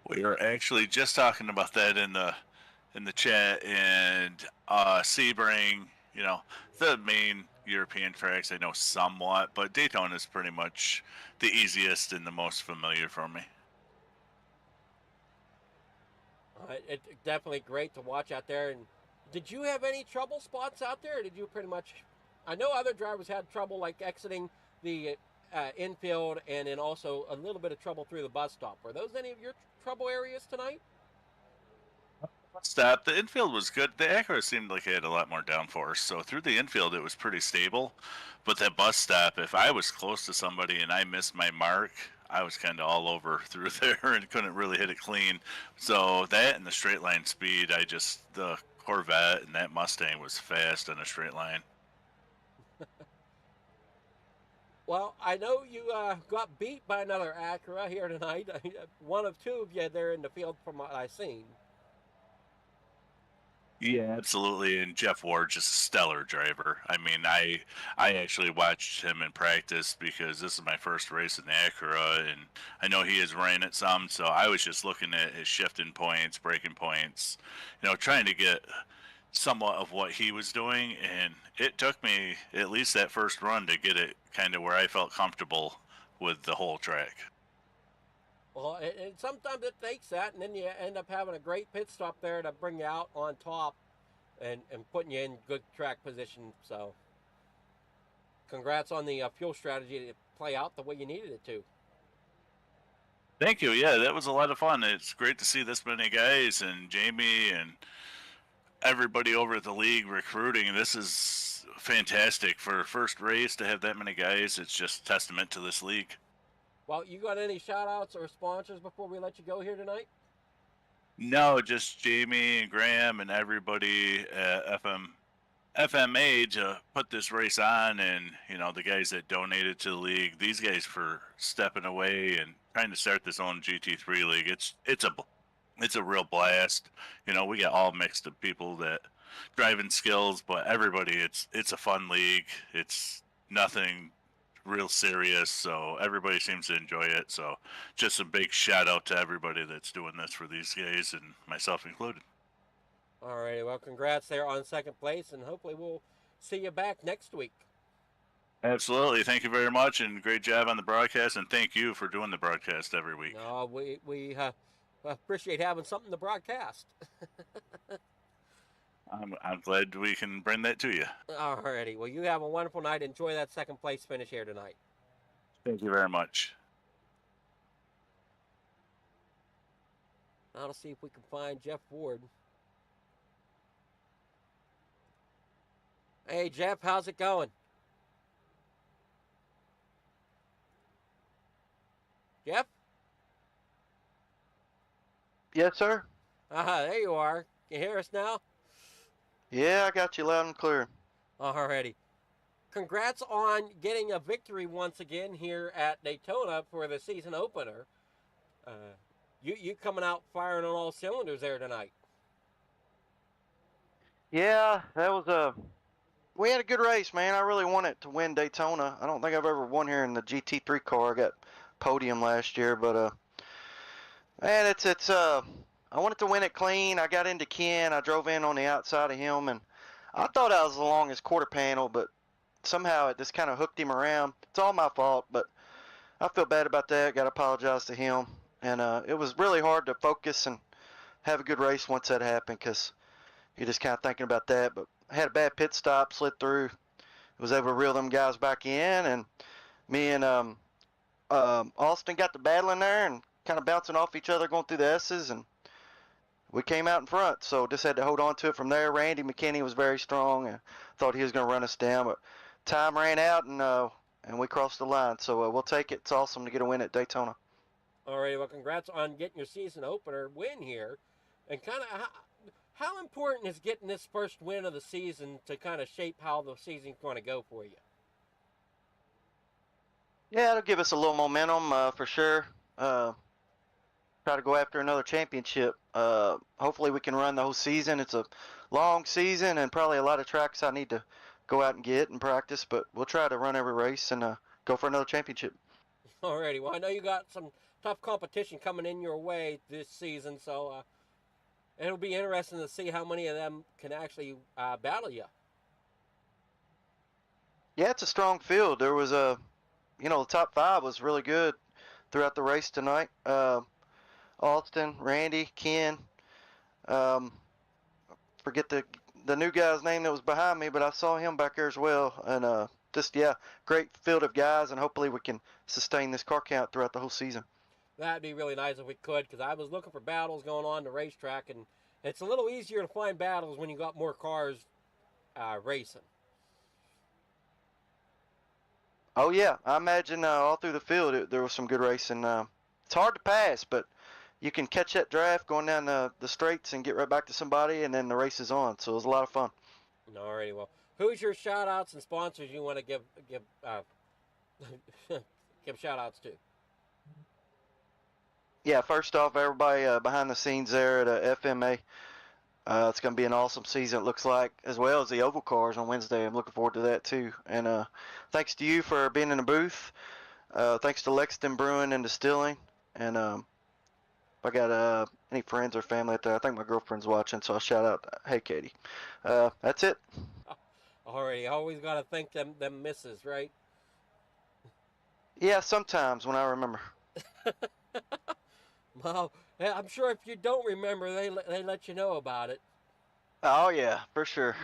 We were actually just talking about that in the chat, and Sebring, the main European tracks I know somewhat, but Daytona is pretty much the easiest and the most familiar for me. It's definitely great to watch out there. And did you have any trouble spots out there, or did you pretty much? I know other drivers had trouble like exiting the infield, and then also a little bit of trouble through the bus stop. Were those any of your trouble areas tonight? Stop. The infield was good. The Acura seemed like it had a lot more downforce, so through the infield it was pretty stable. But that bus stop, if I was close to somebody and I missed my mark, I was kind of all over through there and couldn't really hit it clean. So that and the straight line speed, the Corvette and that Mustang was fast on a straight line. Well, I know you got beat by another Acura here tonight. One of two of you there in the field from what I've seen. Yeah, absolutely. And Jeff Ward, just a stellar driver. I mean, I actually watched him in practice because this is my first race in the Acura, and I know he has ran it some, so I was just looking at his shifting points, braking points, trying to get somewhat of what he was doing, and it took me at least that first run to get it kind of where I felt comfortable with the whole track. Well, and sometimes it takes that, and then you end up having a great pit stop there to bring you out on top and putting you in good track position. So, congrats on the fuel strategy to play out the way you needed it to. Thank you. Yeah, that was a lot of fun. It's great to see this many guys and Jamie and everybody over at the league recruiting. This is fantastic for a first race to have that many guys. It's just testament to this league. Well, you got any shout outs or sponsors before we let you go here tonight? No, just Jamie and Graham and everybody at FMA to put this race on, and the guys that donated to the league. These guys for stepping away and trying to start this own GT3 league. It's a real blast. We got all mixed of people that driving skills, but everybody. It's a fun league. It's nothing real serious, so everybody seems to enjoy it. So just a big shout out to everybody that's doing this for these guys, and myself included. All righty, well, congrats there on second place, and hopefully we'll see you back next week. Absolutely. Thank you very much, and great job on the broadcast, and thank you for doing the broadcast every week. No, we appreciate having something to broadcast. I'm glad we can bring that to you. All righty, well, you have a wonderful night. Enjoy that second place finish here tonight. Thank you very much. Now to see if we can find Jeff Ward. Hey, Jeff, how's it going? Jeff? Yes, sir. There you are. Can you hear us now? Yeah, I got you loud and clear. Alrighty. Congrats on getting a victory once again here at Daytona for the season opener. You coming out firing on all cylinders there tonight. Yeah, that was we had a good race, man. I really wanted to win Daytona. I don't think I've ever won here in the GT3 car. I got podium last year, but man, it's I wanted to win it clean. I got into Ken. I drove in on the outside of him, and I thought I was the longest quarter panel, but somehow it just kind of hooked him around. It's all my fault, but I feel bad about that. Got to apologize to him. And it was really hard to focus and have a good race once that happened, because you're just kind of thinking about that. But I had a bad pit stop, slid through, was able to reel them guys back in, and me and Austin got to battling there and kind of bouncing off each other going through the S's, and we came out in front, so just had to hold on to it from there. Randy McKinney was very strong, and thought he was going to run us down, but time ran out, and we crossed the line. So we'll take it. It's awesome to get a win at Daytona. All right, well, congrats on getting your season opener win here. And kind of how important is getting this first win of the season to kind of shape how the season's going to go for you? Yeah, it'll give us a little momentum for sure. Try to go after another championship. Hopefully we can run the whole season. It's a long season and probably a lot of tracks I need to go out and get and practice, but we'll try to run every race and go for another championship. Alrighty, well, I know you got some tough competition coming in your way this season, so it'll be interesting to see how many of them can actually battle you. Yeah, it's a strong field. There was the top 5 was really good throughout the race tonight. Austin, Randy, Ken, forget the new guy's name that was behind me, but I saw him back there as well. And great field of guys, and hopefully we can sustain this car count throughout the whole season. That'd be really nice if we could, because I was looking for battles going on the racetrack, and it's a little easier to find battles when you got more cars racing. Oh yeah, I imagine all through the field there was some good racing. It's hard to pass, but you can catch that draft going down the straights and get right back to somebody, and then the race is on. So it was a lot of fun. Alrighty, well, who's your shout outs and sponsors you want to give give shout outs to? Yeah, first off, everybody behind the scenes there at FMA. It's going to be an awesome season, it looks like, as well as the oval cars on Wednesday. I'm looking forward to that too. And thanks to you for being in the booth. Thanks to Lexington Brewing and Distilling. And I got any friends or family out there. I think my girlfriend's watching, so I'll shout out. Hey, Katie. That's it. Alrighty, always got to thank them misses, right? Yeah, sometimes when I remember. Well, I'm sure if you don't remember, they let you know about it. Oh yeah, for sure.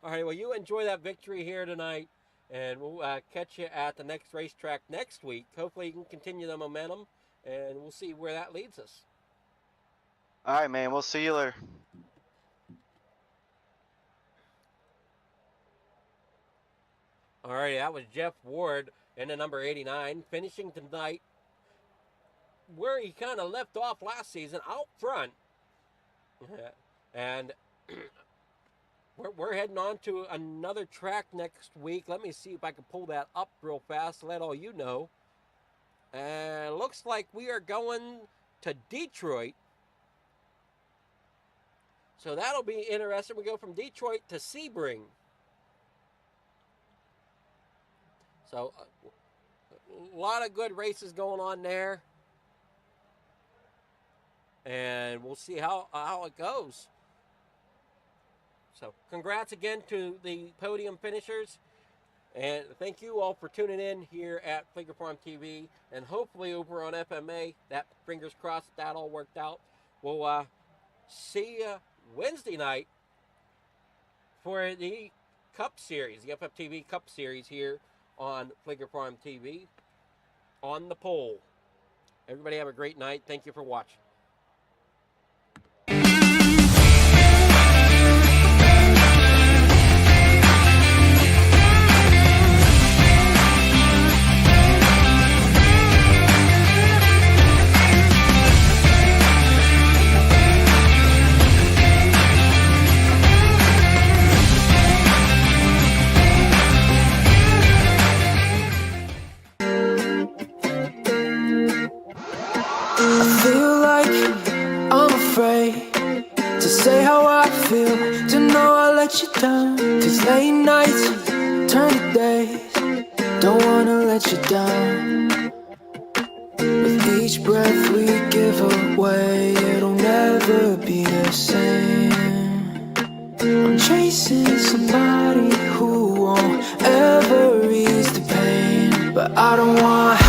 All right, well, you enjoy that victory here tonight, and we'll catch you at the next racetrack next week. Hopefully, you can continue the momentum, and we'll see where that leads us. All right, man. We'll see you later. All right, that was Jeff Ward in the number 89, finishing tonight where he kind of left off last season, out front. And we're heading on to another track next week. Let me see if I can pull that up real fast to let all you know. And looks like we are going to Detroit. So that'll be interesting. We go from Detroit to Sebring. So a lot of good races going on there. And we'll see how it goes. So congrats again to the podium finishers. And thank you all for tuning in here at Fleeger Farm TV. And hopefully over on FMA, that fingers crossed that all worked out. We'll see you Wednesday night for the Cup Series, the FFTV Cup Series here on Fleeger Farm TV on the pole. Everybody have a great night. Thank you for watching. I feel like I'm afraid to say how I feel, to know I let you down. 'Cause late nights turn to days, don't wanna let you down. With each breath we give away, it'll never be the same. I'm chasing somebody who won't ever ease the pain, but I don't want